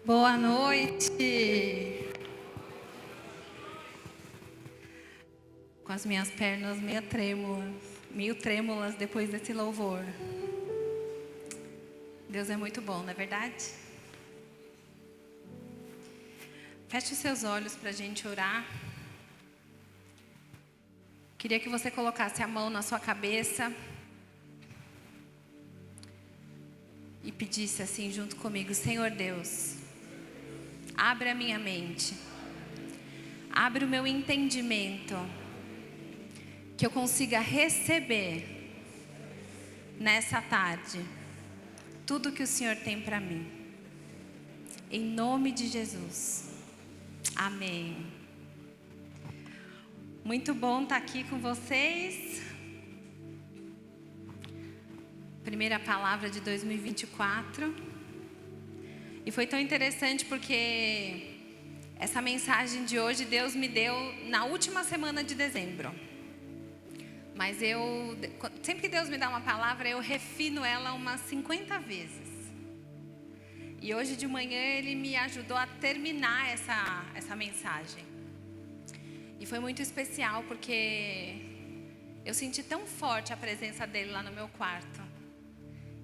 Boa noite. Com as minhas pernas meio trêmulas depois desse louvor. Deus é muito bom, não é verdade? Feche os seus olhos para a gente orar. Queria que você colocasse a mão na sua cabeça e pedisse assim junto comigo: Senhor Deus, abre a minha mente, abre o meu entendimento, que eu consiga receber nessa tarde tudo que o Senhor tem para mim. Em nome de Jesus. Amém. Muito bom estar aqui com vocês. Primeira palavra de 2024. E foi tão interessante porque essa mensagem de hoje Deus me deu na última semana de dezembro. Mas sempre que Deus me dá uma palavra, eu refino ela umas 50 vezes. E hoje de manhã Ele me ajudou a terminar essa mensagem. E foi muito especial porque eu senti tão forte a presença dEle lá no meu quarto.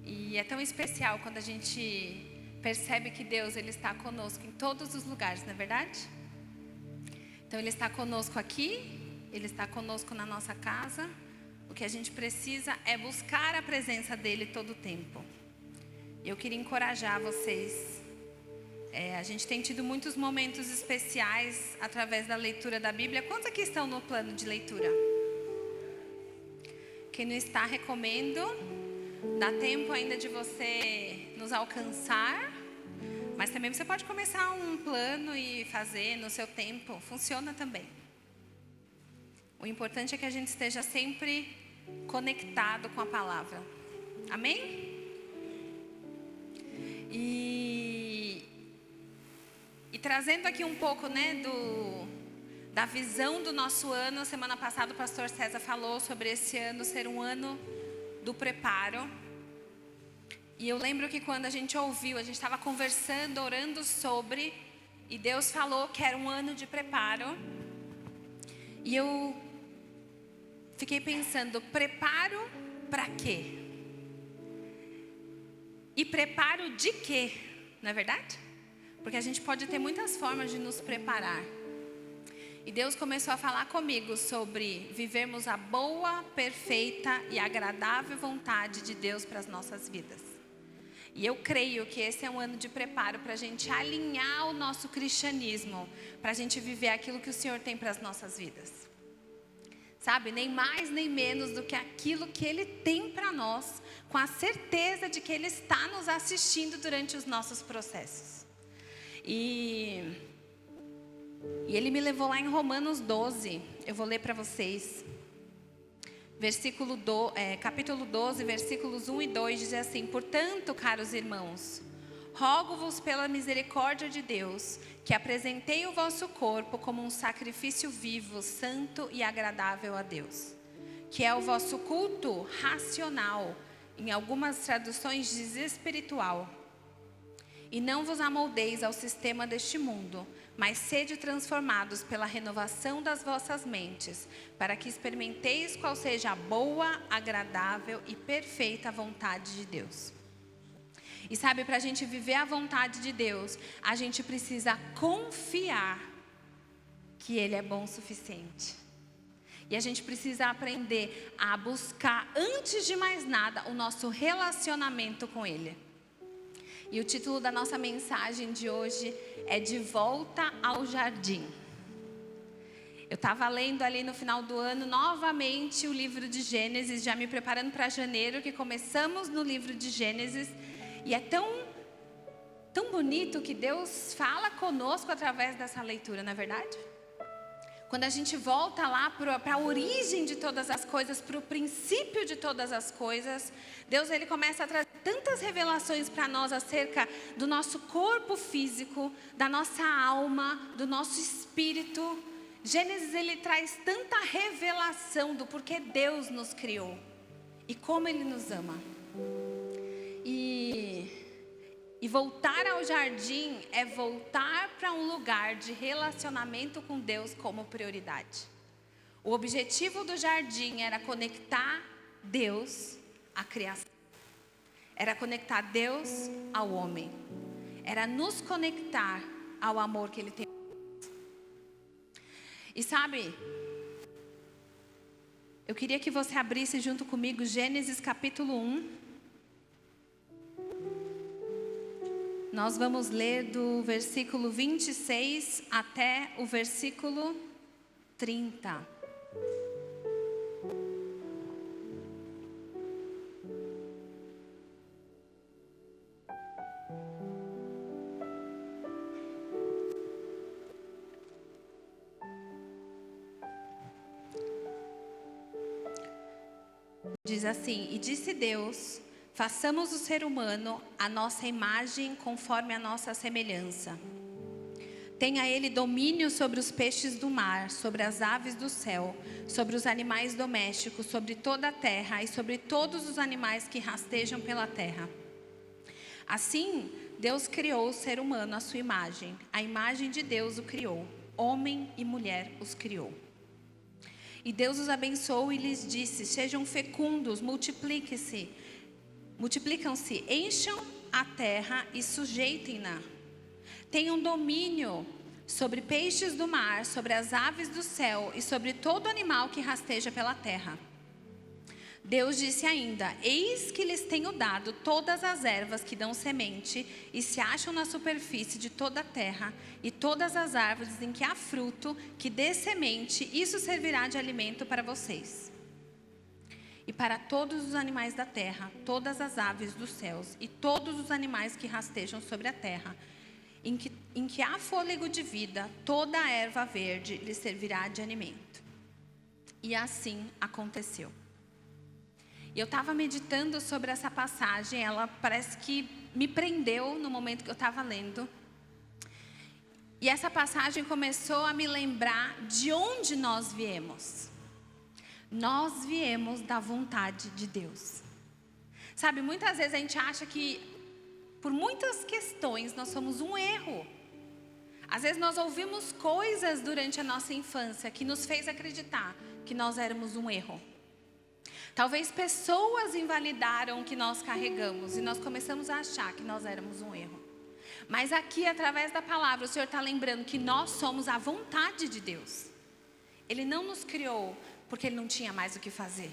E é tão especial quando a gente percebe que Deus Ele está conosco em todos os lugares, não é verdade? Então Ele está conosco aqui, Ele está conosco na nossa casa. O que a gente precisa é buscar a presença dEle todo o tempo. Eu queria encorajar vocês. A gente tem tido muitos momentos especiais através da leitura da Bíblia. Quantos aqui estão no plano de leitura? Quem não está, recomendo. Dá tempo ainda de você nos alcançar. Mas também você pode começar um plano e fazer no seu tempo. Funciona também. O importante é que a gente esteja sempre conectado com a palavra. Amém? E trazendo aqui um pouco, da visão do nosso ano. Semana passada o pastor César falou sobre esse ano ser um ano do preparo. E eu lembro que quando a gente estava conversando, orando sobre, e Deus falou que era um ano de preparo. E eu fiquei pensando, preparo para quê? E preparo de quê? Não é verdade? Porque a gente pode ter muitas formas de nos preparar. E Deus começou a falar comigo sobre vivermos a boa, perfeita e agradável vontade de Deus para as nossas vidas. E eu creio que esse é um ano de preparo para a gente alinhar o nosso cristianismo, para a gente viver aquilo que o Senhor tem para as nossas vidas. Sabe, nem mais nem menos do que aquilo que Ele tem para nós, com a certeza de que Ele está nos assistindo durante os nossos processos. E Ele me levou lá em Romanos 12, eu vou ler para vocês. Capítulo 12, versículos 1 e 2 diz assim: Portanto, caros irmãos, rogo-vos pela misericórdia de Deus, que apresentei o vosso corpo como um sacrifício vivo, santo e agradável a Deus, que é o vosso culto racional, em algumas traduções diz espiritual. E não vos amoldeis ao sistema deste mundo, mas sede transformados pela renovação das vossas mentes, para que experimenteis qual seja a boa, agradável e perfeita vontade de Deus. E sabe, para a gente viver a vontade de Deus, a gente precisa confiar que Ele é bom o suficiente. E a gente precisa aprender a buscar, antes de mais nada, o nosso relacionamento com Ele. E o título da nossa mensagem de hoje é De Volta ao Jardim. Eu estava lendo ali no final do ano novamente o livro de Gênesis, já me preparando para janeiro, que começamos no livro de Gênesis. E é tão bonito que Deus fala conosco através dessa leitura, não é verdade? Quando a gente volta lá para a origem de todas as coisas, para o princípio de todas as coisas, Deus Ele começa a trazer tantas revelações para nós acerca do nosso corpo físico, da nossa alma, do nosso espírito. Gênesis Ele traz tanta revelação do porquê Deus nos criou e como Ele nos ama. E voltar ao jardim é voltar para um lugar de relacionamento com Deus como prioridade. O objetivo do jardim era conectar Deus à criação. Era conectar Deus ao homem. Era nos conectar ao amor que Ele tem. E sabe, eu queria que você abrisse junto comigo Gênesis capítulo 1. Nós vamos ler do versículo 26 até o versículo 30. Diz assim: e disse Deus: façamos o ser humano à nossa imagem, conforme a nossa semelhança. Tenha ele domínio sobre os peixes do mar, sobre as aves do céu, sobre os animais domésticos, sobre toda a terra e sobre todos os animais que rastejam pela terra. Assim, Deus criou o ser humano à sua imagem. A imagem de Deus o criou. Homem e mulher os criou. E Deus os abençoou e lhes disse: sejam fecundos, multiplicam-se, encham a terra e sujeitem-na. Tenham domínio sobre peixes do mar, sobre as aves do céu e sobre todo animal que rasteja pela terra. Deus disse ainda: eis que lhes tenho dado todas as ervas que dão semente e se acham na superfície de toda a terra, e todas as árvores em que há fruto que dê semente, isso servirá de alimento para vocês. E para todos os animais da terra, todas as aves dos céus e todos os animais que rastejam sobre a terra, em que há fôlego de vida, toda a erva verde lhes servirá de alimento. E assim aconteceu. E eu estava meditando sobre essa passagem, ela parece que me prendeu no momento que eu estava lendo. E essa passagem começou a me lembrar de onde nós viemos. Nós viemos da vontade de Deus. Sabe, muitas vezes a gente acha que, por muitas questões, nós somos um erro. Às vezes nós ouvimos coisas durante a nossa infância que nos fez acreditar que nós éramos um erro. Talvez pessoas invalidaram o que nós carregamos e nós começamos a achar que nós éramos um erro. Mas aqui, através da palavra, o Senhor está lembrando que nós somos a vontade de Deus. Ele não nos criou porque Ele não tinha mais o que fazer.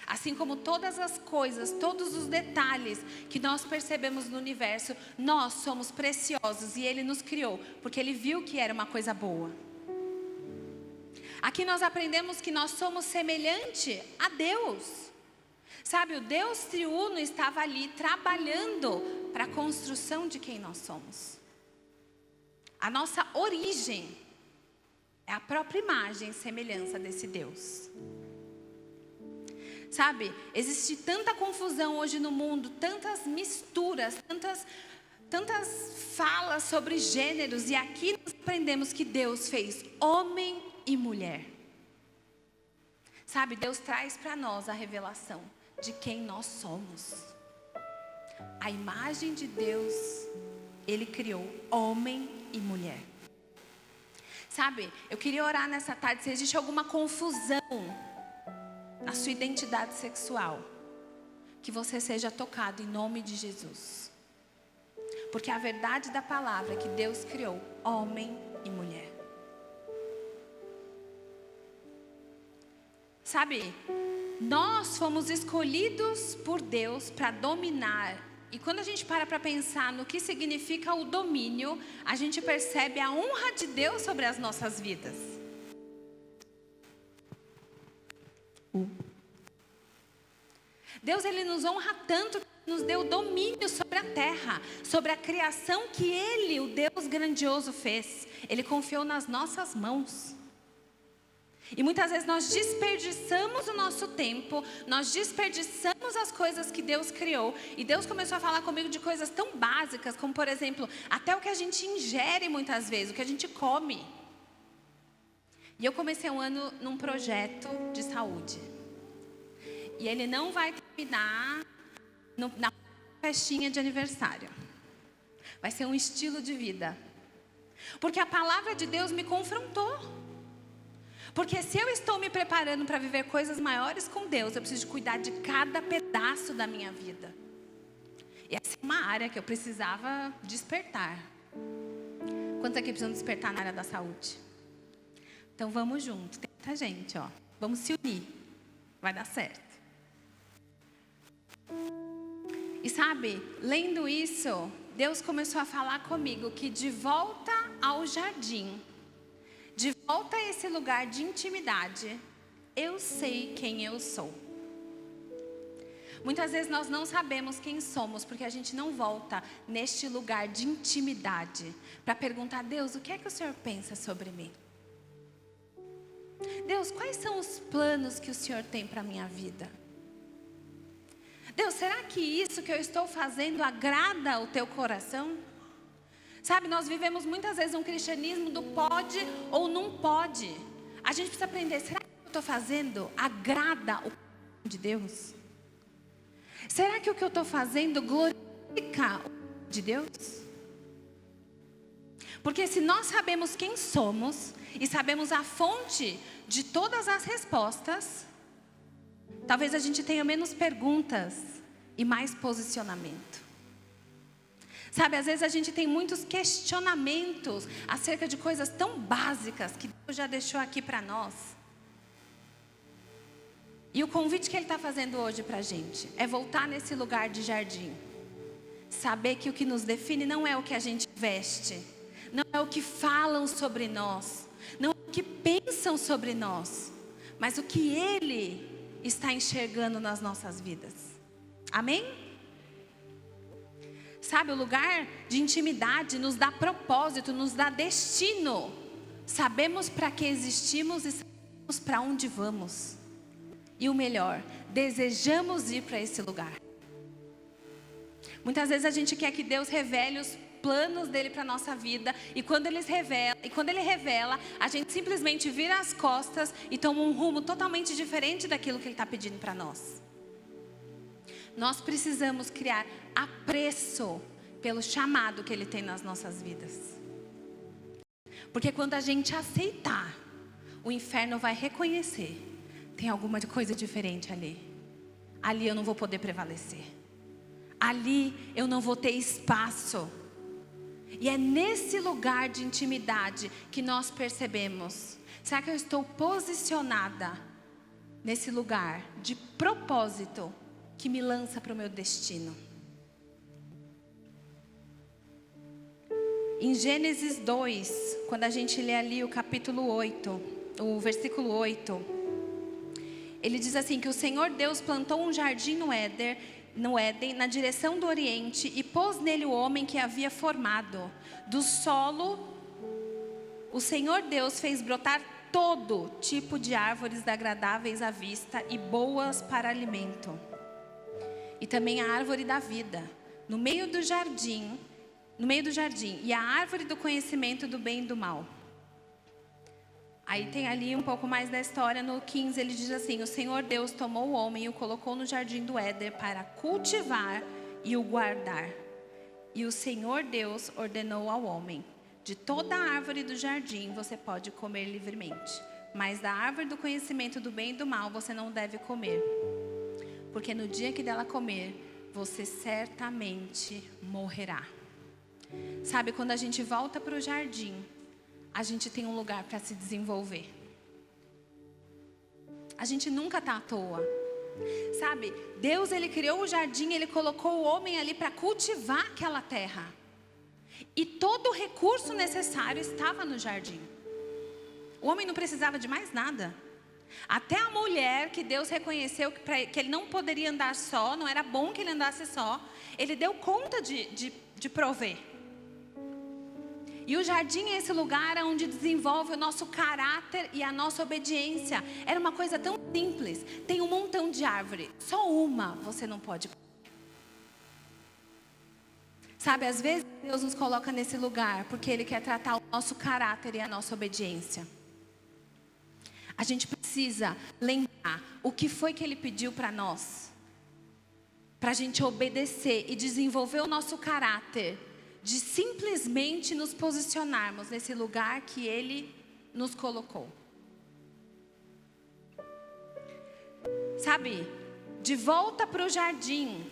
Assim como todas as coisas, todos os detalhes que nós percebemos no universo, nós somos preciosos e Ele nos criou porque Ele viu que era uma coisa boa. Aqui nós aprendemos que nós somos semelhante a Deus. Sabe, o Deus triuno estava ali trabalhando para a construção de quem nós somos. A nossa origem é a própria imagem e semelhança desse Deus. Sabe, existe tanta confusão hoje no mundo, tantas misturas, tantas falas sobre gêneros. E aqui nós aprendemos que Deus fez homem e mulher. Sabe, Deus traz para nós a revelação de quem nós somos. A imagem de Deus, Ele criou homem e mulher. Sabe, eu queria orar nessa tarde, se existe alguma confusão na sua identidade sexual, que você seja tocado em nome de Jesus. Porque a verdade da palavra é que Deus criou homem e mulher. Sabe, nós fomos escolhidos por Deus para dominar. E quando a gente para pensar no que significa o domínio, a gente percebe a honra de Deus sobre as nossas vidas. Deus, Ele nos honra tanto que nos deu domínio sobre a terra, sobre a criação que Ele, o Deus grandioso, fez. Ele confiou nas nossas mãos. E muitas vezes nós desperdiçamos o nosso tempo, nós desperdiçamos as coisas que Deus criou. E Deus começou a falar comigo de coisas tão básicas, como por exemplo, até o que a gente ingere muitas vezes, o que a gente come. E eu comecei um ano num projeto de saúde. E ele não vai terminar na festinha de aniversário. vai ser um estilo de vida. Porque a palavra de Deus me confrontou. Porque se eu estou me preparando para viver coisas maiores com Deus, eu preciso cuidar de cada pedaço da minha vida. E essa é uma área que eu precisava despertar. Quantos aqui precisam despertar na área da saúde? Então vamos juntos, tem muita gente, ó. Vamos se unir, vai dar certo. E sabe, lendo isso, Deus começou a falar comigo que de volta ao jardim, de volta a esse lugar de intimidade, eu sei quem eu sou. Muitas vezes nós não sabemos quem somos, porque a gente não volta neste lugar de intimidade para perguntar: Deus, o que é que o Senhor pensa sobre mim? Deus, quais são os planos que o Senhor tem para a minha vida? Deus, será que isso que eu estou fazendo agrada o teu coração? Sabe, nós vivemos muitas vezes um cristianismo do pode ou não pode. A gente precisa aprender, será que o que eu estou fazendo agrada o coração de Deus? Será que o que eu estou fazendo glorifica o coração de Deus? Porque se nós sabemos quem somos e sabemos a fonte de todas as respostas, talvez a gente tenha menos perguntas e mais posicionamento. Sabe, às vezes a gente tem muitos questionamentos acerca de coisas tão básicas que Deus já deixou aqui para nós. E o convite que Ele está fazendo hoje para a gente é voltar nesse lugar de jardim. Saber que o que nos define não é o que a gente veste, não é o que falam sobre nós, não é o que pensam sobre nós, mas o que Ele está enxergando nas nossas vidas. Amém? Sabe, o lugar de intimidade nos dá propósito, nos dá destino. Sabemos para que existimos e sabemos para onde vamos. E o melhor, desejamos ir para esse lugar. Muitas vezes a gente quer que Deus revele os planos dele para a nossa vida, e quando ele revela, a gente simplesmente vira as costas e toma um rumo totalmente diferente daquilo que ele está pedindo para nós. Nós precisamos criar apreço pelo chamado que ele tem nas nossas vidas. Porque quando a gente aceitar, o inferno vai reconhecer: tem alguma coisa diferente ali. Ali eu não vou poder prevalecer. Ali eu não vou ter espaço. E é nesse lugar de intimidade que nós percebemos: será que eu estou posicionada nesse lugar de propósito que me lança para o meu destino? Em Gênesis 2, quando a gente lê ali o capítulo 8, o versículo 8, ele diz assim: que o Senhor Deus plantou um jardim no Éden, na direção do Oriente, e pôs nele o homem que havia formado. Do solo, o Senhor Deus fez brotar todo tipo de árvores agradáveis à vista e boas para alimento. E também a árvore da vida, no meio do jardim, e a árvore do conhecimento do bem e do mal. Aí tem ali um pouco mais da história, no 15 ele diz assim: o Senhor Deus tomou o homem e o colocou no jardim do Éden para cultivar e o guardar. E o Senhor Deus ordenou ao homem: de toda a árvore do jardim você pode comer livremente, mas da árvore do conhecimento do bem e do mal você não deve comer, porque no dia que dela comer, você certamente morrerá. Sabe, quando a gente volta para o jardim, a gente tem um lugar para se desenvolver. A gente nunca está à toa. Sabe, Deus, ele criou o jardim, ele colocou o homem ali para cultivar aquela terra. E todo o recurso necessário estava no jardim. O homem não precisava de mais nada. Até a mulher que Deus reconheceu que ele não poderia andar só, não era bom que ele andasse só, ele deu conta de prover. E o jardim é esse lugar onde desenvolve o nosso caráter e a nossa obediência. Era uma coisa tão simples. Tem um montão de árvore, só uma você não pode comer. Sabe, às vezes Deus nos coloca nesse lugar porque Ele quer tratar o nosso caráter e a nossa obediência. A gente precisa lembrar o que foi que Ele pediu para nós, para a gente obedecer e desenvolver o nosso caráter de simplesmente nos posicionarmos nesse lugar que Ele nos colocou. Sabe, de volta para o jardim,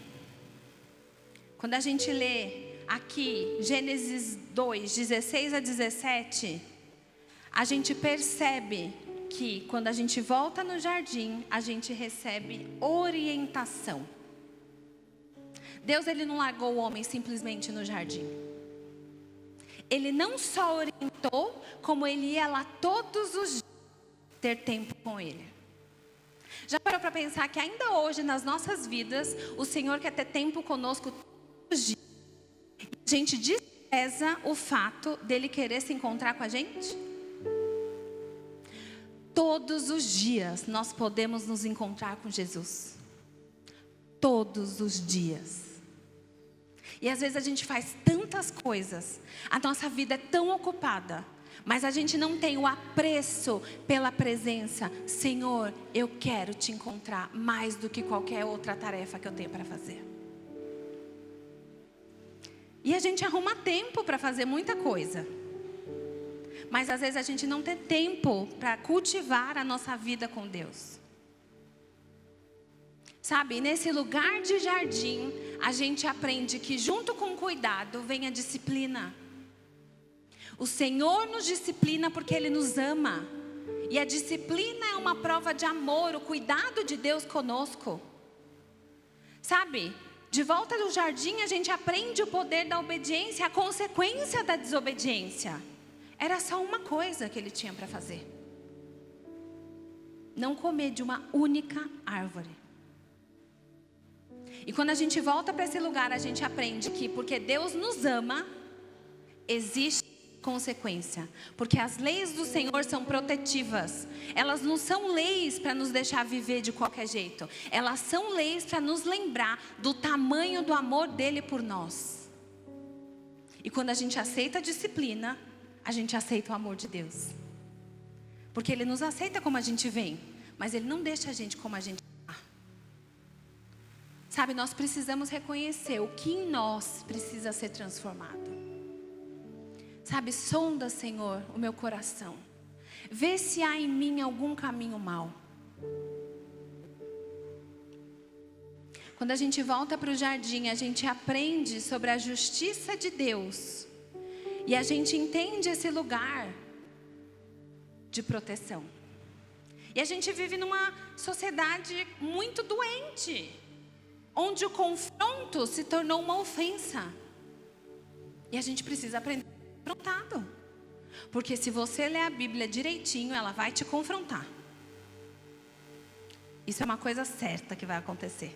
quando a gente lê aqui Gênesis 2, 16 a 17, a gente percebe que quando a gente volta no jardim, a gente recebe orientação. Deus, Ele não largou o homem simplesmente no jardim. Ele não só orientou, como Ele ia lá todos os dias ter tempo com Ele. Já parou para pensar que ainda hoje nas nossas vidas, o Senhor quer ter tempo conosco todos os dias? A gente despreza o fato dele querer se encontrar com a gente? Todos os dias nós podemos nos encontrar com Jesus. Todos os dias. E às vezes a gente faz tantas coisas, a nossa vida é tão ocupada, mas a gente não tem o apreço pela presença. Senhor, eu quero te encontrar mais do que qualquer outra tarefa que eu tenho para fazer. E a gente arruma tempo para fazer muita coisa, mas às vezes a gente não tem tempo para cultivar a nossa vida com Deus. Sabe, nesse lugar de jardim, a gente aprende que junto com o cuidado vem a disciplina. O Senhor nos disciplina porque Ele nos ama. E a disciplina é uma prova de amor, o cuidado de Deus conosco. Sabe, de volta do jardim a gente aprende o poder da obediência, a consequência da desobediência. Era só uma coisa que ele tinha para fazer: não comer de uma única árvore. E quando a gente volta para esse lugar, a gente aprende que porque Deus nos ama, existe consequência. Porque as leis do Senhor são protetivas. Elas não são leis para nos deixar viver de qualquer jeito. Elas são leis para nos lembrar do tamanho do amor dele por nós. E quando a gente aceita a disciplina, a gente aceita o amor de Deus. Porque Ele nos aceita como a gente vem, mas Ele não deixa a gente como a gente está. Sabe, nós precisamos reconhecer o que em nós precisa ser transformado. Sabe, sonda, Senhor, o meu coração. Vê se há em mim algum caminho mau. Quando a gente volta para o jardim, a gente aprende sobre a justiça de Deus. E a gente entende esse lugar de proteção. E a gente vive numa sociedade muito doente, onde o confronto se tornou uma ofensa. E a gente precisa aprender a ser confrontado. Porque se você ler a Bíblia direitinho, ela vai te confrontar. Isso é uma coisa certa que vai acontecer.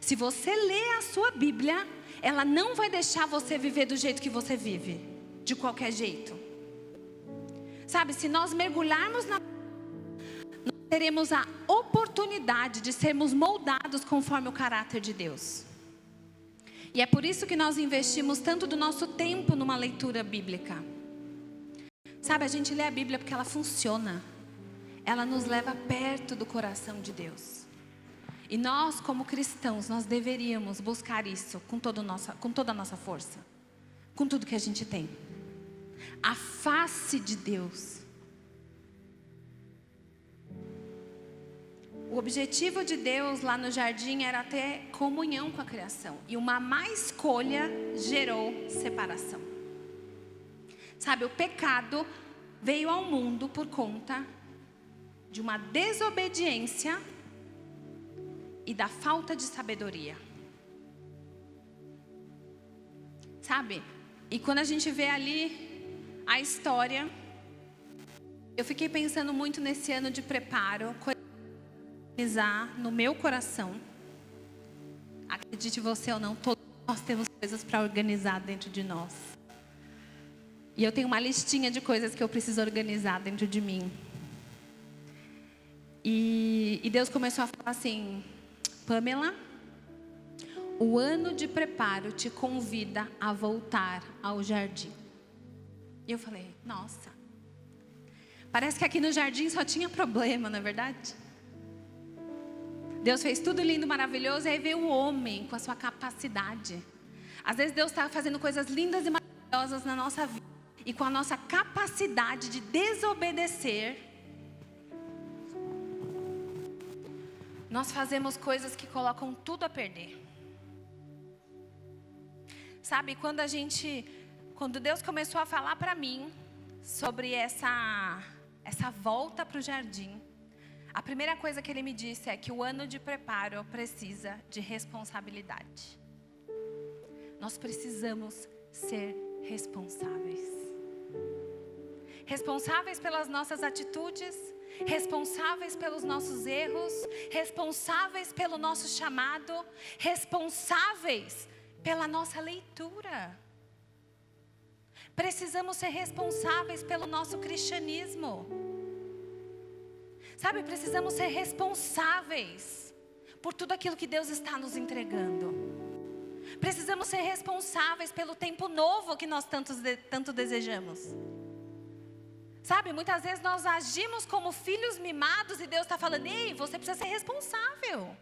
Se você ler a sua Bíblia, ela não vai deixar você viver do jeito que você vive, de qualquer jeito. Sabe, se nós mergulharmos nós teremos a oportunidade de sermos moldados conforme o caráter de Deus. E é por isso que nós investimos tanto do nosso tempo numa leitura bíblica. Sabe, a gente lê a Bíblia porque ela funciona. Ela nos leva perto do coração de Deus. E nós, como cristãos, nós deveríamos buscar isso com toda a nossa força. Com tudo que a gente tem. A face de Deus. O objetivo de Deus lá no jardim era ter comunhão com a criação. E uma má escolha gerou separação. Sabe, o pecado veio ao mundo por conta de uma desobediência e da falta de sabedoria. Sabe? E quando a gente vê ali a história, eu fiquei pensando muito nesse ano de preparo, organizar no meu coração. Acredite você ou não, todos nós temos coisas para organizar dentro de nós. E eu tenho uma listinha de coisas que eu preciso organizar dentro de mim. E Deus começou a falar assim: Pamela, o ano de preparo te convida a voltar ao jardim. E eu falei, nossa, parece que aqui no jardim só tinha problema, não é verdade? Deus fez tudo lindo, maravilhoso, e aí veio o homem com a sua capacidade. Às vezes Deus está fazendo coisas lindas e maravilhosas na nossa vida. E com a nossa capacidade de desobedecer, nós fazemos coisas que colocam tudo a perder. Sabe, quando Deus começou a falar para mim sobre essa volta para o jardim, a primeira coisa que Ele me disse é que o ano de preparo precisa de responsabilidade. Nós precisamos ser responsáveis. Responsáveis pelas nossas atitudes, responsáveis pelos nossos erros, responsáveis pelo nosso chamado, responsáveis pela nossa leitura. Precisamos ser responsáveis pelo nosso cristianismo. Sabe, precisamos ser responsáveis por tudo aquilo que Deus está nos entregando. Precisamos ser responsáveis pelo tempo novo que nós tanto desejamos. Sabe, muitas vezes nós agimos como filhos mimados e Deus está falando: ei, você precisa ser responsável.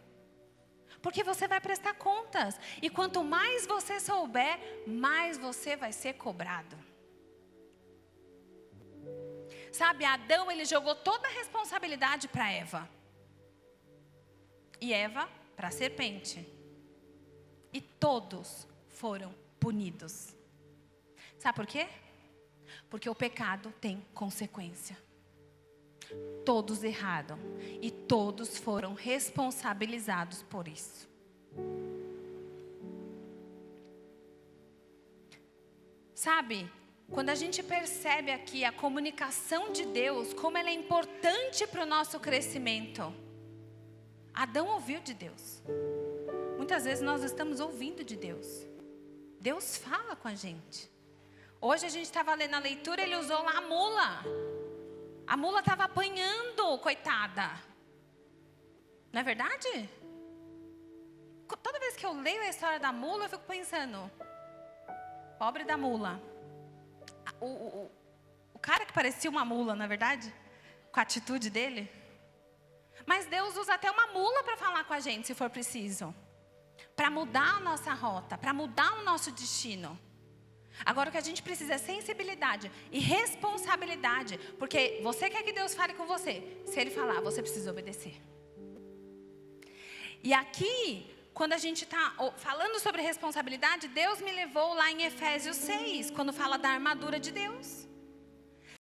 Porque você vai prestar contas. E quanto mais você souber, mais você vai ser cobrado. Sabe, Adão, ele jogou toda a responsabilidade para Eva. E Eva para a serpente. E todos foram punidos. Sabe por quê? Porque o pecado tem consequência. Todos erraram e todos foram responsabilizados por isso. Sabe, quando a gente percebe aqui a comunicação de Deus, como ela é importante para o nosso crescimento. Adão ouviu de Deus. Muitas vezes nós estamos ouvindo de Deus. Deus fala com a gente. Hoje a gente estava lendo a leitura, ele usou lá a mula. A mula estava apanhando, coitada. Não é verdade? Toda vez que eu leio a história da mula, eu fico pensando: pobre da mula. O cara que parecia uma mula, na verdade, com a atitude dele. Mas Deus usa até uma mula para falar com a gente, se for preciso. Para mudar a nossa rota, para mudar o nosso destino. Agora o que a gente precisa é sensibilidade e responsabilidade. Porque você quer que Deus fale com você. Se Ele falar, você precisa obedecer. E aqui, quando a gente está falando sobre responsabilidade, Deus me levou lá em Efésios 6, quando fala da armadura de Deus.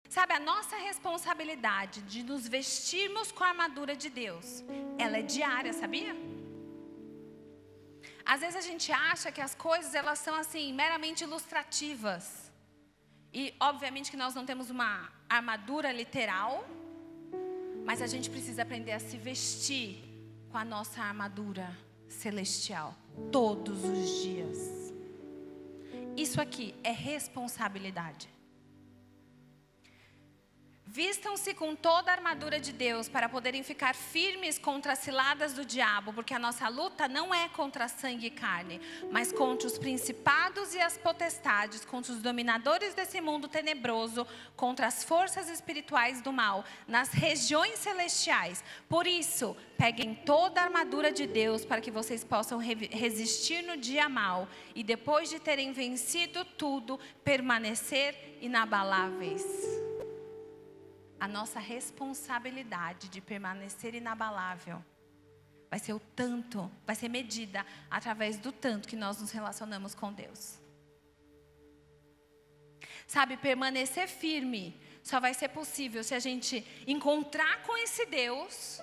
Sabe, a nossa responsabilidade de nos vestirmos com a armadura de Deus, ela é diária, sabia? Às vezes a gente acha que as coisas, elas são assim, meramente ilustrativas. E obviamente que nós não temos uma armadura literal, mas a gente precisa aprender a se vestir com a nossa armadura celestial, todos os dias. Isso aqui é responsabilidade. Vistam-se com toda a armadura de Deus para poderem ficar firmes contra as ciladas do diabo, porque a nossa luta não é contra sangue e carne, mas contra os principados e as potestades, contra os dominadores desse mundo tenebroso, contra as forças espirituais do mal, nas regiões celestiais. Por isso, peguem toda a armadura de Deus para que vocês possam resistir no dia mau e depois de terem vencido tudo, permanecer inabaláveis. A nossa responsabilidade de permanecer inabalável vai ser medida através do tanto que nós nos relacionamos com Deus. Sabe, permanecer firme só vai ser possível se a gente encontrar com esse Deus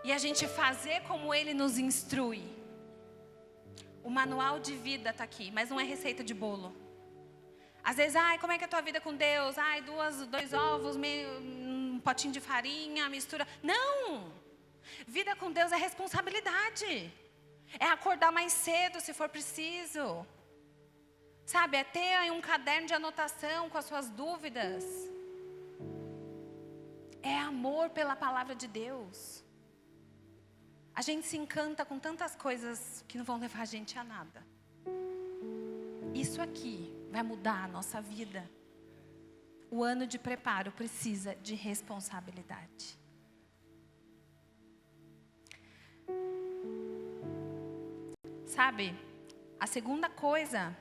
e a gente fazer como Ele nos instrui. O manual de vida está aqui, mas não é receita de bolo. Às vezes, como é que é a tua vida com Deus? 2 ovos, um potinho de farinha, mistura. Não! Vida com Deus é responsabilidade. É acordar mais cedo, se for preciso. Sabe, é ter aí um caderno de anotação com as suas dúvidas. É amor pela palavra de Deus. A gente se encanta com tantas coisas que não vão levar a gente a nada. Isso aqui vai mudar a nossa vida. O ano de preparo precisa de responsabilidade. Sabe, A segunda coisa,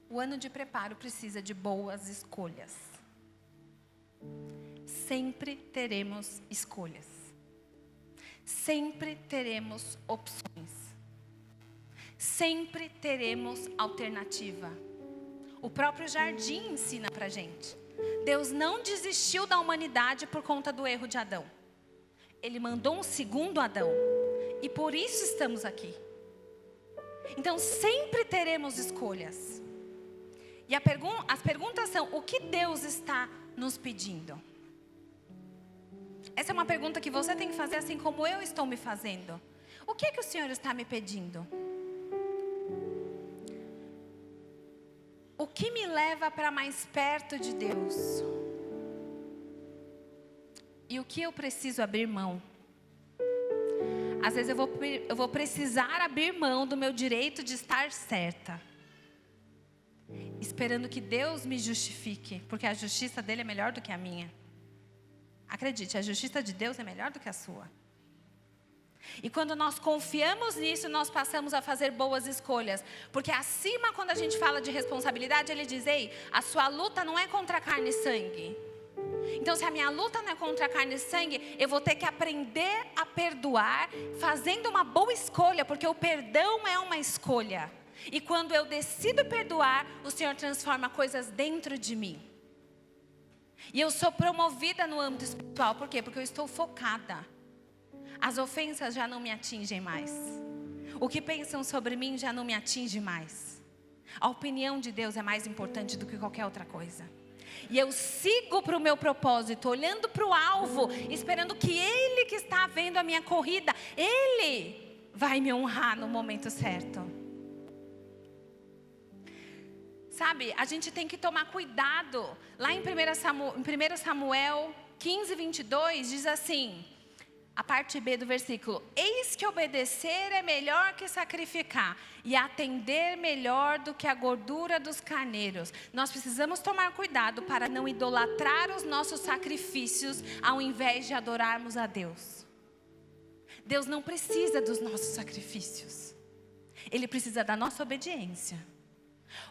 o ano de preparo precisa de boas escolhas. Sempre teremos escolhas. Sempre teremos opções. Sempre teremos alternativa. O próprio jardim ensina pra gente. Deus não desistiu da humanidade por conta do erro de Adão. Ele mandou um segundo Adão. E por isso estamos aqui. Então sempre teremos escolhas. E as perguntas são: o que Deus está nos pedindo? Essa é uma pergunta que você tem que fazer, assim como eu estou me fazendo. O que é que o Senhor está me pedindo? O que me leva para mais perto de Deus? E o que eu preciso abrir mão? Às vezes eu vou precisar abrir mão do meu direito de estar certa, esperando que Deus me justifique, porque a justiça dele é melhor do que a minha. Acredite, a justiça de Deus é melhor do que a sua. E quando nós confiamos nisso, nós passamos a fazer boas escolhas. Porque acima, quando a gente fala de responsabilidade, ele diz: ei, a sua luta não é contra carne e sangue. Então, se a minha luta não é contra carne e sangue, eu vou ter que aprender a perdoar, fazendo uma boa escolha, porque o perdão é uma escolha. E quando eu decido perdoar, o Senhor transforma coisas dentro de mim. E eu sou promovida no âmbito espiritual. Por quê? Porque eu estou focada. As ofensas já não me atingem mais. O que pensam sobre mim já não me atinge mais. A opinião de Deus é mais importante do que qualquer outra coisa. E eu sigo para o meu propósito, olhando para o alvo, esperando que Ele que está vendo a minha corrida, Ele vai me honrar no momento certo. Sabe, a gente tem que tomar cuidado. Lá em 1 Samuel 15, 22, diz assim, a parte B do versículo: eis que obedecer é melhor que sacrificar, e atender melhor do que a gordura dos carneiros. Nós precisamos tomar cuidado para não idolatrar os nossos sacrifícios, ao invés de adorarmos a Deus. Deus não precisa dos nossos sacrifícios. Ele precisa da nossa obediência.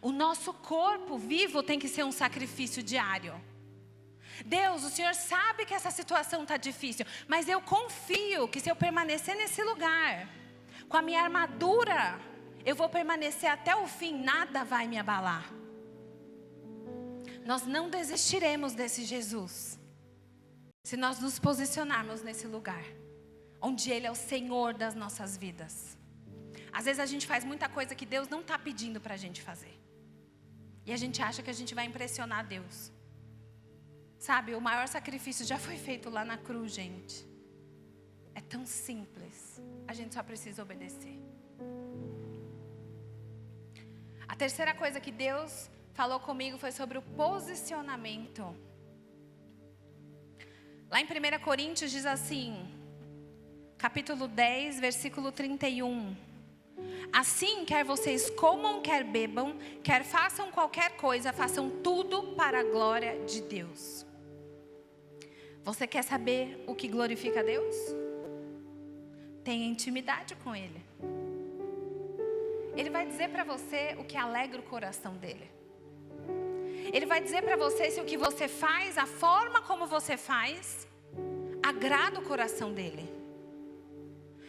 O nosso corpo vivo tem que ser um sacrifício diário. Deus, o Senhor sabe que essa situação está difícil, mas eu confio que se eu permanecer nesse lugar, com a minha armadura, eu vou permanecer até o fim, nada vai me abalar. Nós não desistiremos desse Jesus, se nós nos posicionarmos nesse lugar, onde Ele é o Senhor das nossas vidas. Às vezes a gente faz muita coisa que Deus não está pedindo para a gente fazer. E a gente acha que a gente vai impressionar Deus. Sabe, o maior sacrifício já foi feito lá na cruz, gente. É tão simples. A gente só precisa obedecer. A terceira coisa que Deus falou comigo foi sobre o posicionamento. Lá em 1 Coríntios diz assim, capítulo 10, versículo 31. Assim, quer vocês comam, quer bebam, quer façam qualquer coisa, façam tudo para a glória de Deus. Você quer saber o que glorifica a Deus? Tenha intimidade com Ele. Ele vai dizer para você o que alegra o coração dEle. Ele vai dizer para você se o que você faz, a forma como você faz, agrada o coração dEle.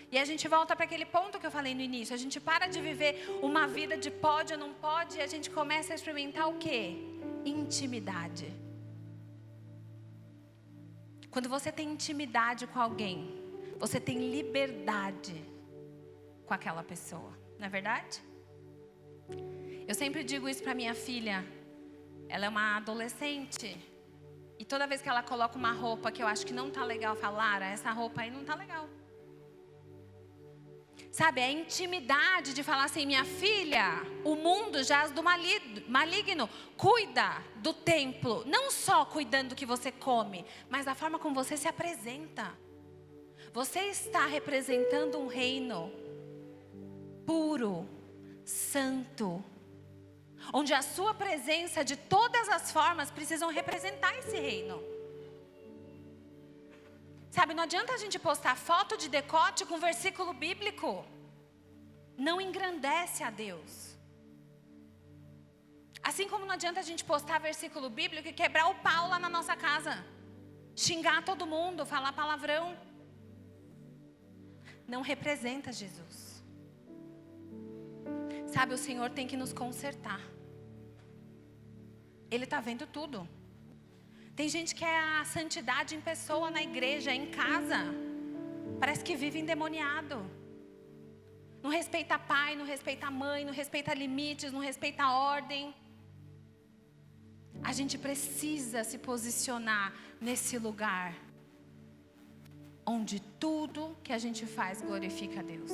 E a gente volta para aquele ponto que eu falei no início. A gente para de viver uma vida de pode ou não pode, e a gente começa a experimentar o quê? Intimidade. Quando você tem intimidade com alguém, você tem liberdade com aquela pessoa, não é verdade? Eu sempre digo isso para minha filha. Ela é uma adolescente. E toda vez que ela coloca uma roupa que eu acho que não está legal, eu falo: Lara, essa roupa aí não está legal. Sabe, a intimidade de falar assim: minha filha, o mundo jaz do maligno, cuida do templo, não só cuidando do que você come, mas da forma como você se apresenta. Você está representando um reino puro, santo, onde a sua presença de todas as formas precisam representar esse reino. Sabe, não adianta a gente postar foto de decote com versículo bíblico. não engrandece a Deus. Assim como não adianta a gente postar versículo bíblico e quebrar o pau lá na nossa casa, xingar todo mundo, falar palavrão, não representa Jesus. Sabe, o Senhor tem que nos consertar. Ele está vendo tudo. Tem gente que é a santidade em pessoa, na igreja, em casa. Parece que vive endemoniado. Não respeita pai, não respeita mãe, não respeita limites, não respeita a ordem. A gente precisa se posicionar nesse lugar onde tudo que a gente faz glorifica a Deus.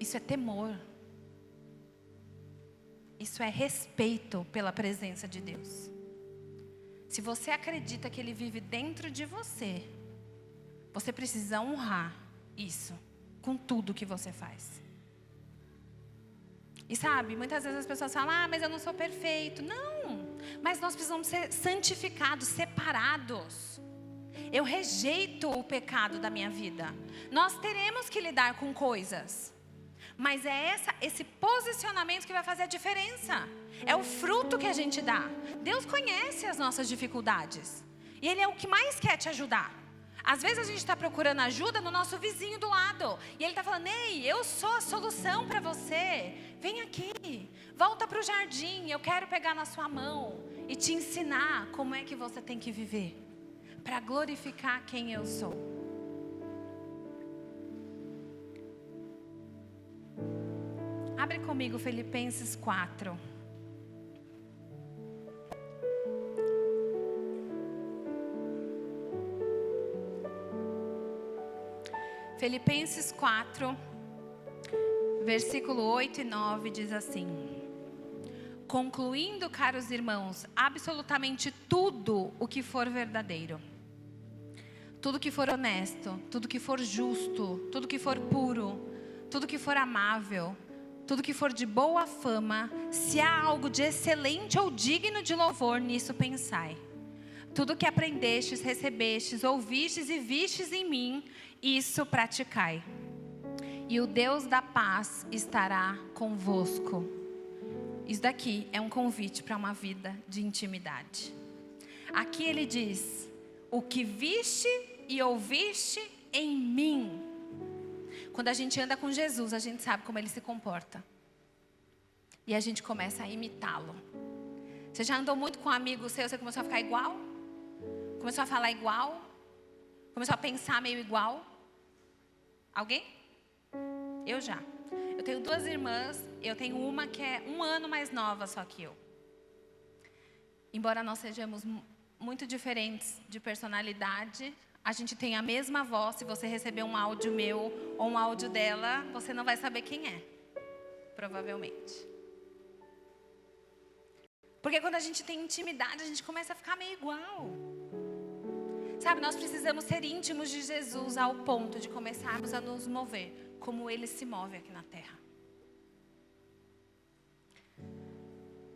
Isso é temor. Isso é respeito pela presença de Deus. Se você acredita que Ele vive dentro de você, você precisa honrar isso com tudo que você faz. E sabe, muitas vezes as pessoas falam, mas eu não sou perfeito. Não, mas nós precisamos ser santificados, separados. Eu rejeito o pecado da minha vida. Nós teremos que lidar com coisas. Mas é esse posicionamento que vai fazer a diferença. É o fruto que a gente dá. Deus conhece as nossas dificuldades. E Ele é o que mais quer te ajudar. Às vezes a gente está procurando ajuda no nosso vizinho do lado. E ele está falando, ei, eu sou a solução para você. Vem aqui, volta para o jardim. Eu quero pegar na sua mão e te ensinar como é que você tem que viver. Para glorificar quem eu sou. Abre comigo Filipenses 4. Filipenses 4, versículo 8 e 9 diz assim: concluindo, caros irmãos, absolutamente tudo o que for verdadeiro, tudo que for honesto, tudo que for justo, tudo que for puro, tudo que for amável, tudo que for de boa fama, se há algo de excelente ou digno de louvor, nisso pensai. Tudo que aprendestes, recebestes, ouvistes e vistes em mim, isso praticai. E o Deus da paz estará convosco. Isso daqui é um convite para uma vida de intimidade. Aqui ele diz, o que viste e ouviste em mim. Quando a gente anda com Jesus, a gente sabe como Ele se comporta. E a gente começa a imitá-lo. Você já andou muito com um amigo seu, você começou a ficar igual? Começou a falar igual? Começou a pensar meio igual? Alguém? Eu já. Eu tenho 2 irmãs, eu tenho uma que é 1 ano mais nova só que eu. Embora nós sejamos muito diferentes de personalidade, a gente tem a mesma voz. Se você receber um áudio meu ou um áudio dela, você não vai saber quem é. Provavelmente. Porque quando a gente tem intimidade, a gente começa a ficar meio igual. Sabe, nós precisamos ser íntimos de Jesus ao ponto de começarmos a nos mover como Ele se move aqui na terra.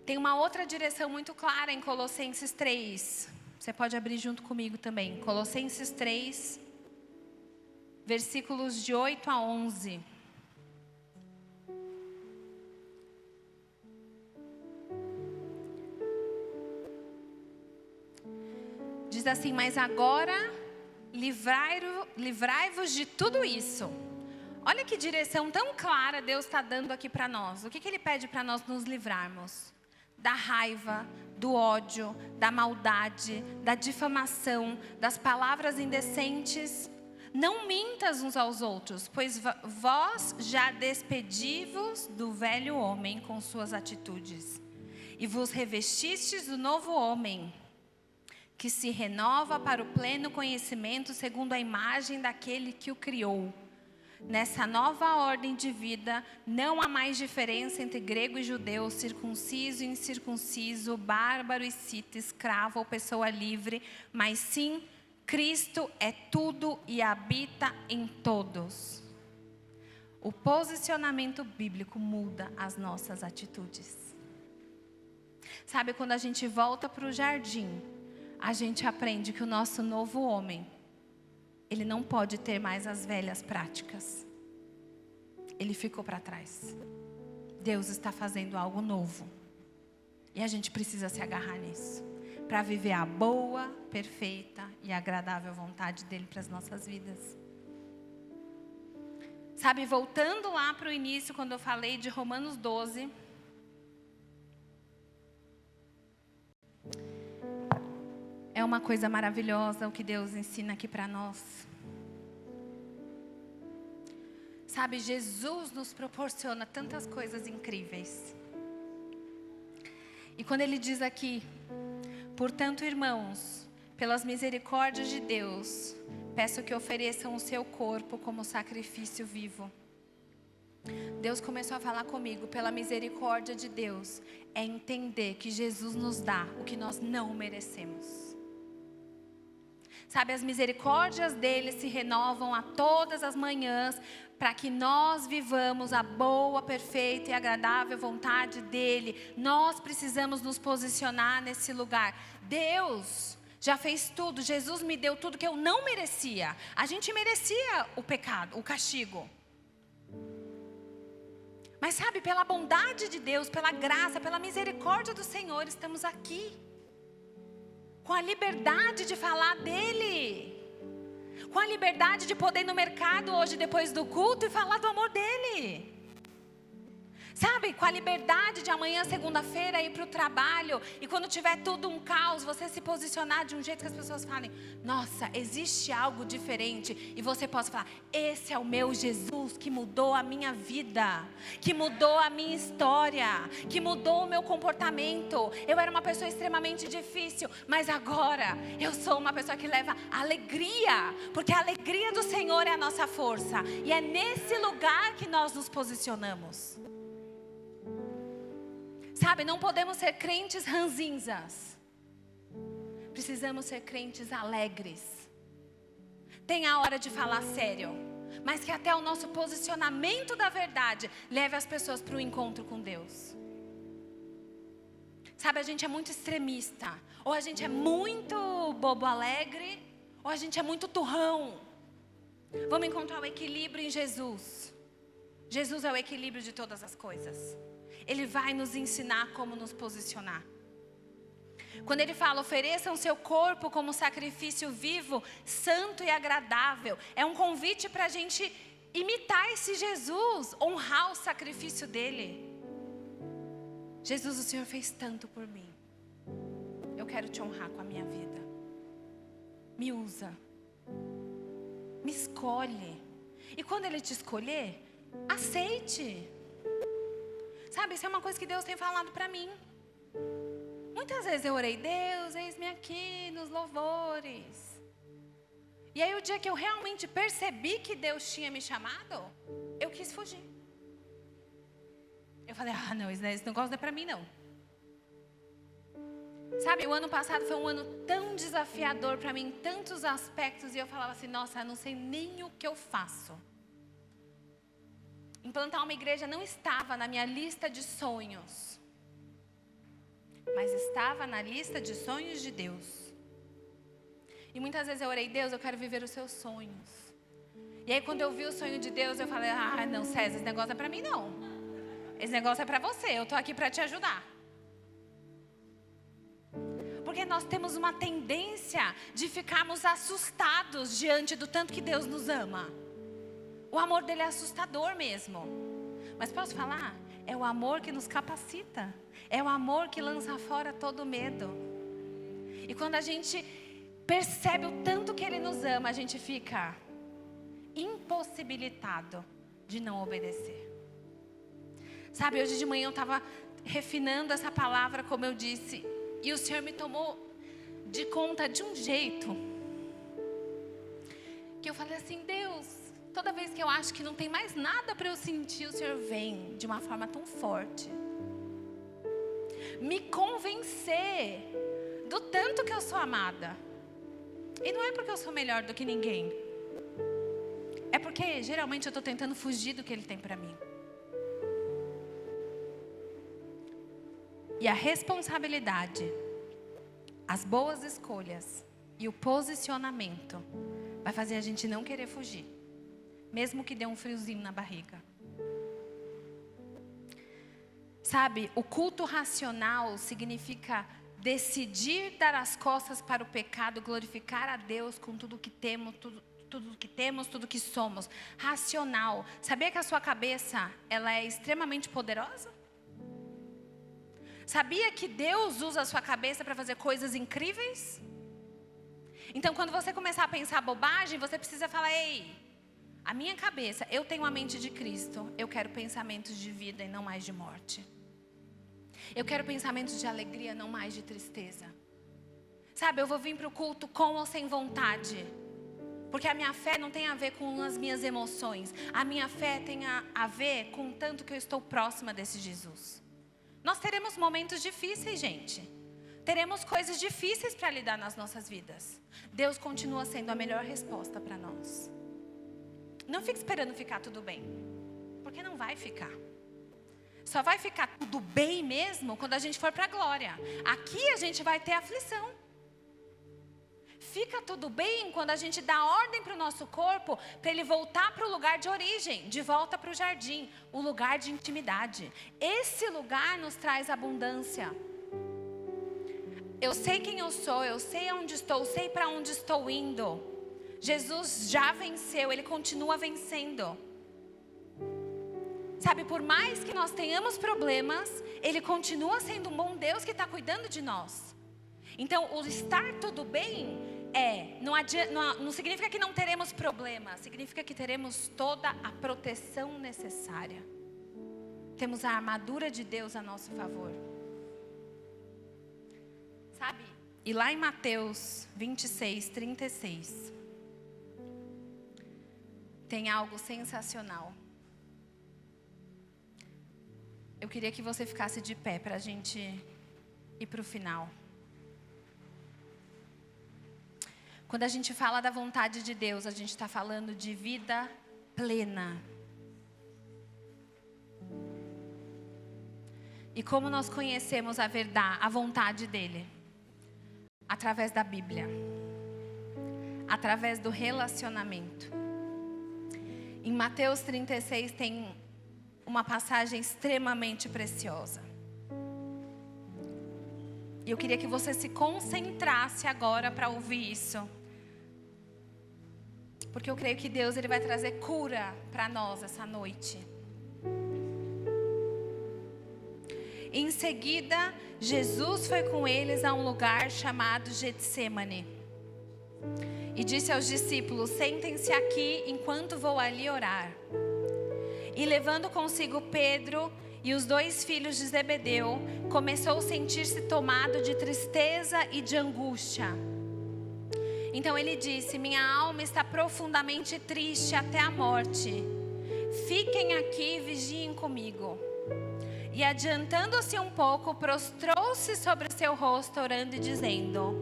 Tem uma outra direção muito clara em Colossenses 3. Você pode abrir junto comigo também. Colossenses 3, versículos de 8 a 11. Diz assim, mas agora livrai-vos de tudo isso. Olha que direção tão clara Deus está dando aqui para nós. O que Ele pede para nós nos livrarmos? Da raiva, do ódio, da maldade, da difamação, das palavras indecentes. Não mintas uns aos outros, pois vós já despedi-vos do velho homem com suas atitudes, e vos revestistes do novo homem, que se renova para o pleno conhecimento segundo a imagem daquele que o criou. Nessa nova ordem de vida, não há mais diferença entre grego e judeu, circunciso e incircunciso, bárbaro e cita, escravo ou pessoa livre, mas sim, Cristo é tudo e habita em todos. O posicionamento bíblico muda as nossas atitudes. Sabe, quando a gente volta para o jardim, a gente aprende que o nosso novo homem, ele não pode ter mais as velhas práticas. ele ficou para trás. Deus está fazendo algo novo. E a gente precisa se agarrar nisso, para viver a boa, perfeita e agradável vontade dele para as nossas vidas. Sabe, voltando lá para o início, quando eu falei de Romanos 12. É uma coisa maravilhosa o que Deus ensina aqui para nós. Sabe, Jesus nos proporciona tantas coisas incríveis. E quando ele diz aqui: portanto, irmãos, pelas misericórdias de Deus, peço que ofereçam o seu corpo como sacrifício vivo. Deus começou a falar comigo, pela misericórdia de Deus, é entender que Jesus nos dá o que nós não merecemos. Sabe, as misericórdias dele se renovam a todas as manhãs, para que nós vivamos a boa, perfeita e agradável vontade dele. Nós precisamos nos posicionar nesse lugar. Deus já fez tudo, Jesus me deu tudo que eu não merecia. A gente merecia o pecado, o castigo. Mas sabe, pela bondade de Deus, pela graça, pela misericórdia do Senhor, estamos aqui. Com a liberdade de falar dele. Com a liberdade de poder ir no mercado hoje, depois do culto, e falar do amor dele. Sabe, com a liberdade de amanhã, segunda-feira, ir para o trabalho. E quando tiver tudo um caos, você se posicionar de um jeito que as pessoas falem: nossa, existe algo diferente. E você possa falar: esse é o meu Jesus que mudou a minha vida. Que mudou a minha história. Que mudou o meu comportamento. Eu era uma pessoa extremamente difícil. Mas agora, eu sou uma pessoa que leva alegria. Porque a alegria do Senhor é a nossa força. E é nesse lugar que nós nos posicionamos. Sabe, não podemos ser crentes ranzinzas. Precisamos ser crentes alegres. Tem a hora de falar sério, mas que até o nosso posicionamento da verdade leve as pessoas para o encontro com Deus. Sabe, a gente é muito extremista. Ou a gente é muito bobo alegre, ou a gente é muito turrão. Vamos encontrar o equilíbrio em Jesus. Jesus é o equilíbrio de todas as coisas. Ele vai nos ensinar como nos posicionar. Quando ele fala: ofereçam seu corpo como sacrifício vivo, santo e agradável, é um convite para a gente imitar esse Jesus, honrar o sacrifício dele. Jesus, o Senhor fez tanto por mim. Eu quero te honrar com a minha vida. Me usa. Me escolhe. E quando ele te escolher, aceite. Sabe, isso é uma coisa que Deus tem falado para mim. Muitas vezes eu orei: Deus, eis-me aqui nos louvores. E aí o dia que eu realmente percebi que Deus tinha me chamado, eu quis fugir. Eu falei: não, esse negócio não é para mim não. Sabe, o ano passado foi um ano tão desafiador para mim, em tantos aspectos. E eu falava assim: nossa, eu não sei nem o que eu faço. Implantar uma igreja não estava na minha lista de sonhos, mas estava na lista de sonhos de Deus. E muitas vezes eu orei: Deus, eu quero viver os seus sonhos. E aí quando eu vi o sonho de Deus, eu falei: não, César, esse negócio é para mim não. Esse negócio é para você, eu estou aqui para te ajudar. Porque nós temos uma tendência de ficarmos assustados diante do tanto que Deus nos ama. O amor dele é assustador mesmo. Mas posso falar? É o amor que nos capacita. É o amor que lança fora todo medo. E quando a gente percebe o tanto que ele nos ama, a gente fica impossibilitado de não obedecer. Sabe, hoje de manhã eu estava refinando essa palavra, como eu disse, e o Senhor me tomou de conta de um jeito que eu falei assim: Deus, toda vez que eu acho que não tem mais nada para eu sentir, o Senhor vem de uma forma tão forte me convencer do tanto que eu sou amada. E não é porque eu sou melhor do que ninguém, é porque geralmente eu estou tentando fugir do que Ele tem para mim. E a responsabilidade, as boas escolhas e o posicionamento vai fazer a gente não querer fugir, mesmo que dê um friozinho na barriga. Sabe, o culto racional significa decidir dar as costas para o pecado, glorificar a Deus com tudo que temos, tudo que somos. Racional. Sabia que a sua cabeça, ela é extremamente poderosa? Sabia que Deus usa a sua cabeça para fazer coisas incríveis? Então, quando você começar a pensar bobagem, você precisa falar: ei, a minha cabeça, eu tenho a mente de Cristo. Eu quero pensamentos de vida e não mais de morte. Eu quero pensamentos de alegria, não mais de tristeza. Sabe, eu vou vir para o culto com ou sem vontade. Porque a minha fé não tem a ver com as minhas emoções. A minha fé tem a ver com o tanto que eu estou próxima desse Jesus. Nós teremos momentos difíceis, gente. Teremos coisas difíceis para lidar nas nossas vidas. Deus continua sendo a melhor resposta para nós. Não fique esperando ficar tudo bem. Porque não vai ficar. Só vai ficar tudo bem mesmo quando a gente for para a glória. Aqui a gente vai ter aflição. Fica tudo bem quando a gente dá ordem para o nosso corpo, para ele voltar para o lugar de origem, de volta para o jardim, o lugar de intimidade. Esse lugar nos traz abundância. Eu sei quem eu sou, eu sei onde estou, sei para onde estou indo. Jesus já venceu, ele continua vencendo. Sabe, por mais que nós tenhamos problemas, ele continua sendo um bom Deus que está cuidando de nós. Então, o estar tudo bem não significa que não teremos problemas, significa que teremos toda a proteção necessária. Temos a armadura de Deus a nosso favor. Sabe, e lá em Mateus 26, 36, tem algo sensacional. Eu queria que você ficasse de pé para a gente ir para o final. Quando a gente fala da vontade de Deus, a gente está falando de vida plena. E como nós conhecemos a verdade, a vontade dEle? Através da Bíblia. Através do relacionamento. Em Mateus 36 tem uma passagem extremamente preciosa. E eu queria que você se concentrasse agora para ouvir isso. Porque eu creio que Deus ele vai trazer cura para nós essa noite. Em seguida, Jesus foi com eles a um lugar chamado Getsêmani. E disse aos discípulos: sentem-se aqui enquanto vou ali orar. E levando consigo Pedro e os 2 filhos de Zebedeu, começou a sentir-se tomado de tristeza e de angústia. Então ele disse: minha alma está profundamente triste até a morte. Fiquem aqui e vigiem comigo. E adiantando-se um pouco, prostrou-se sobre o seu rosto, orando e dizendo: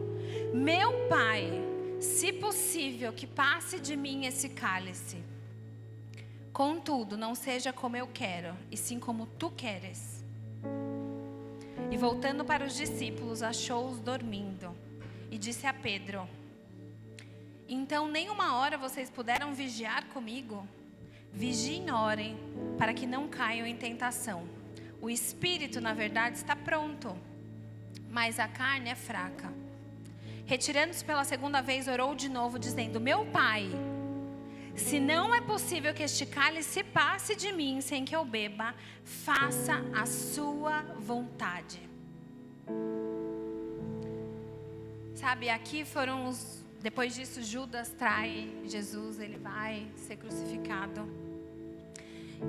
meu Pai, se possível, que passe de mim esse cálice. Contudo, não seja como eu quero, e sim como tu queres. E voltando para os discípulos, achou-os dormindo. E disse a Pedro: então nem uma hora vocês puderam vigiar comigo? Vigiem e orem, para que não caiam em tentação. O espírito, na verdade, está pronto, mas a carne é fraca. Retirando-se pela segunda vez, orou de novo, dizendo: meu Pai, se não é possível que este cálice passe de mim sem que eu beba, faça a sua vontade. Sabe, aqui foram os... Depois disso, Judas trai Jesus, ele vai ser crucificado.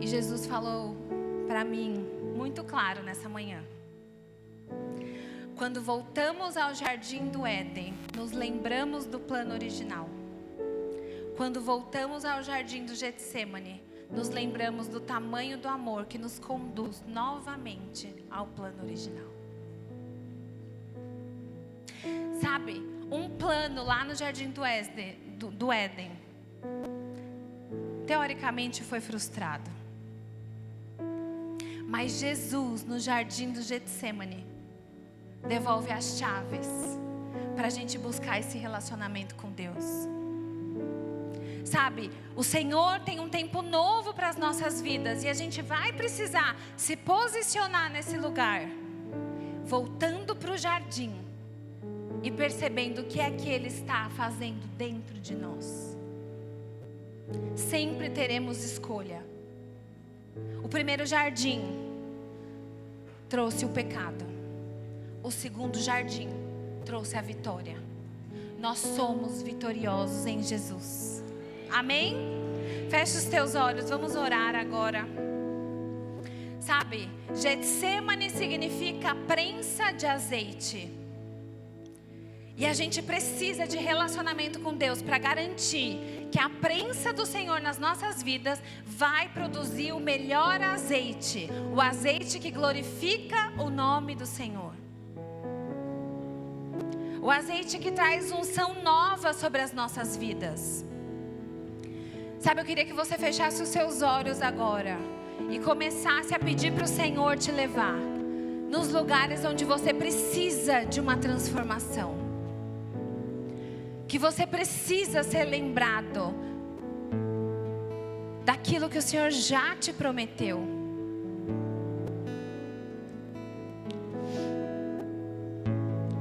E Jesus falou para mim, muito claro nessa manhã: quando voltamos ao jardim do Éden, nos lembramos do plano original. Quando voltamos ao jardim do Getsêmani, nos lembramos do tamanho do amor que nos conduz novamente ao plano original. Sabe, um plano lá no jardim do Éden, teoricamente foi frustrado. Mas Jesus, no jardim do Getsêmani, devolve as chaves para a gente buscar esse relacionamento com Deus. Sabe, o Senhor tem um tempo novo para as nossas vidas e a gente vai precisar se posicionar nesse lugar, voltando para o jardim e percebendo o que é que Ele está fazendo dentro de nós. Sempre teremos escolha. O primeiro jardim trouxe o pecado. O segundo jardim trouxe a vitória. Nós somos vitoriosos em Jesus. Amém? Feche os teus olhos, vamos orar agora. Sabe, Getsemane significa prensa de azeite. E a gente precisa de relacionamento com Deus para garantir que a prensa do Senhor nas nossas vidas vai produzir o melhor azeite. O azeite que glorifica o nome do Senhor. O azeite que traz unção nova sobre as nossas vidas. Sabe, eu queria que você fechasse os seus olhos agora e começasse a pedir para o Senhor te levar nos lugares onde você precisa de uma transformação. Que você precisa ser lembrado daquilo que o Senhor já te prometeu.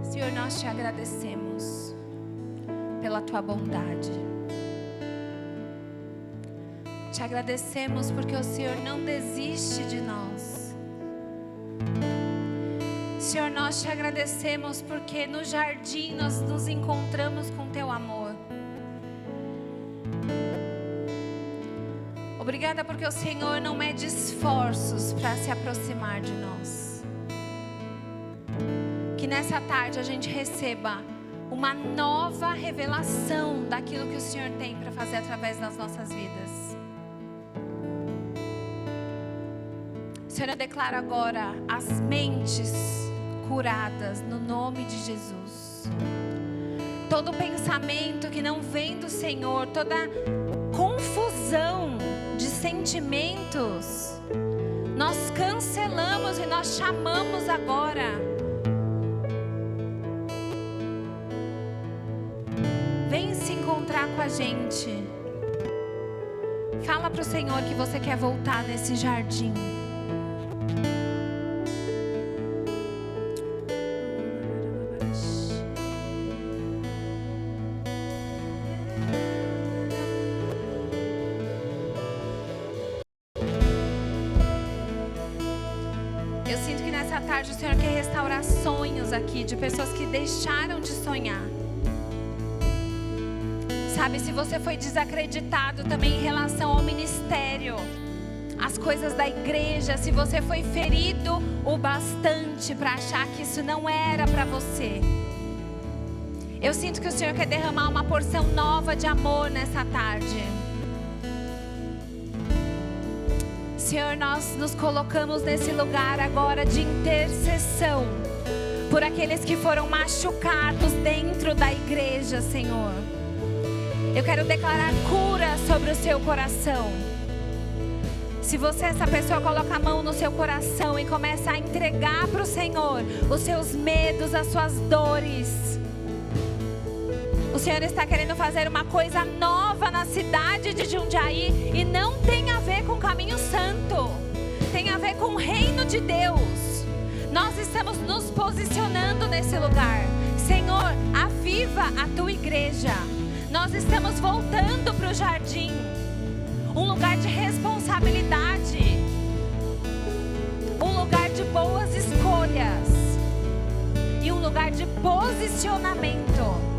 Senhor, nós te agradecemos pela tua bondade. Te agradecemos porque o Senhor não desiste de nós. Senhor, nós te agradecemos porque no jardim nós nos encontramos com teu amor. Obrigada porque o Senhor não mede esforços para se aproximar de nós. Que nessa tarde a gente receba uma nova revelação daquilo que o Senhor tem para fazer através das nossas vidas. Senhor, eu declaro agora as mentes curadas no nome de Jesus. Todo pensamento que não vem do Senhor, toda confusão de sentimentos, nós cancelamos e nós chamamos agora. Vem se encontrar com a gente. Fala para o Senhor que você quer voltar nesse jardim. Eu sinto que nessa tarde o Senhor quer restaurar sonhos aqui de pessoas que deixaram de sonhar. Sabe, se você foi desacreditado também em relação ao ministério, as coisas da igreja, se você foi ferido o bastante para achar que isso não era para você, eu sinto que o Senhor quer derramar uma porção nova de amor nessa tarde. Senhor, nós nos colocamos nesse lugar agora de intercessão por aqueles que foram machucados dentro da igreja, Senhor. Eu quero declarar cura sobre o seu coração. Se você, essa pessoa, coloca a mão no seu coração e começa a entregar para o Senhor os seus medos, as suas dores, o Senhor está querendo fazer uma coisa nova na cidade de Jundiaí e não tem a ver com o caminho santo, tem a ver com o reino de Deus. Nós estamos nos posicionando nesse lugar. Senhor, aviva a tua igreja. Nós estamos voltando para o jardim, um lugar de responsabilidade, um lugar de boas escolhas e um lugar de posicionamento.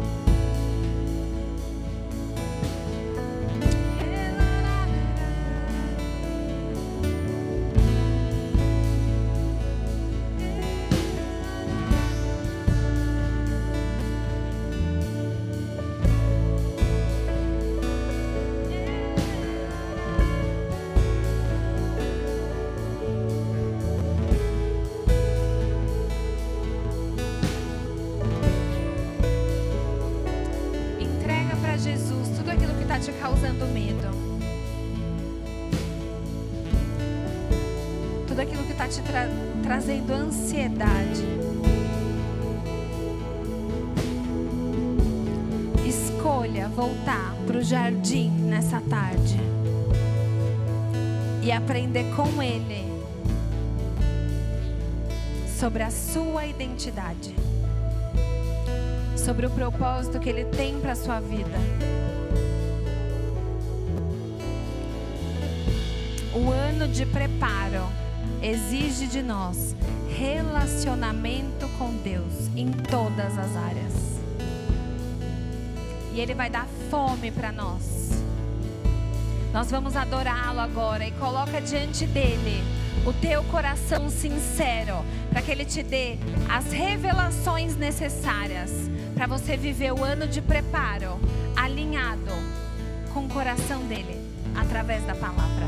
Te causando medo, tudo aquilo que está te trazendo ansiedade, escolha voltar para o jardim nessa tarde e aprender com Ele sobre a sua identidade, sobre o propósito que Ele tem para a sua vida. O ano de preparo exige de nós relacionamento com Deus em todas as áreas. E Ele vai dar fome para nós. Nós vamos adorá-lo agora e coloca diante dele o teu coração sincero, para que Ele te dê as revelações necessárias para você viver o ano de preparo alinhado com o coração dele, através da palavra.